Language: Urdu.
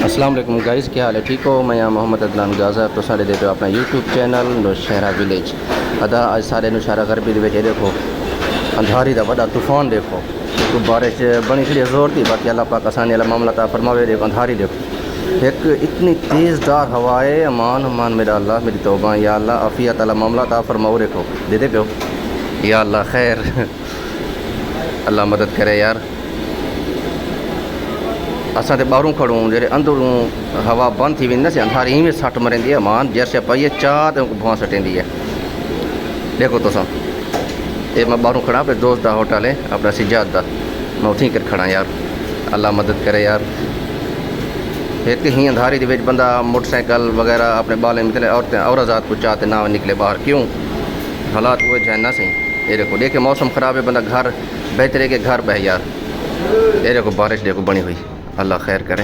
السلام علیکم گائز، کیا حال ہے؟ ٹھیک ہو؟ میں محمد عدنان غازہ تو سارے دیکھو اپنا یوٹیوب چینل نوشہرہ ولیج ادا اج سارے نوشہرہ غربی دے دیکھو اندھاری دا بڑا طوفان دیکھو تو بارش بنی کھڑی زور دی، باقی اللہ پاک آسانی اللہ معاملہ عطا فرماوے۔ دیکھو اندھاری دیکھو ایک اتنی تیز دار ہوائے، امان امان میرا اللہ، میری توبہ یا اللہ، عافیت اللہ معاملہ عطا فرماؤ۔ دیکھو دے پیو یا اللہ خیر اللہ مدد کرے یار۔ اساں تے باہروں کھڑوں جڑے اندروں ہوا بند تھی ویندا سی، اندھاری میں سٹ مرندی ہے مان جیسے پئی ہے چاہ تے بھواں سٹیندی ہے۔ دیکھو تساں اے میں باہروں کھڑا پہ دوست دا ہوٹل ہے اپنا سجاد دا، میں اتھیں کر کھڑا یار، اللہ مدد کرے یار۔ ایک ہی اندھاری دے وچ بندہ موٹر سائیکل وغیرہ اپنے بالیں نکلے، عورتیں عورت کو چاہتے نہ نکلے باہر، کیوں؟ حالات وہ جہن نہ صحیح۔ یہ دیکھو دیکھے موسم خراب ہے، بندہ گھر بہتر ہے کہ گھر بہ یار۔ یہ دیکھو بارش دیکھو بنی ہوئی، اللہ خیر کرے۔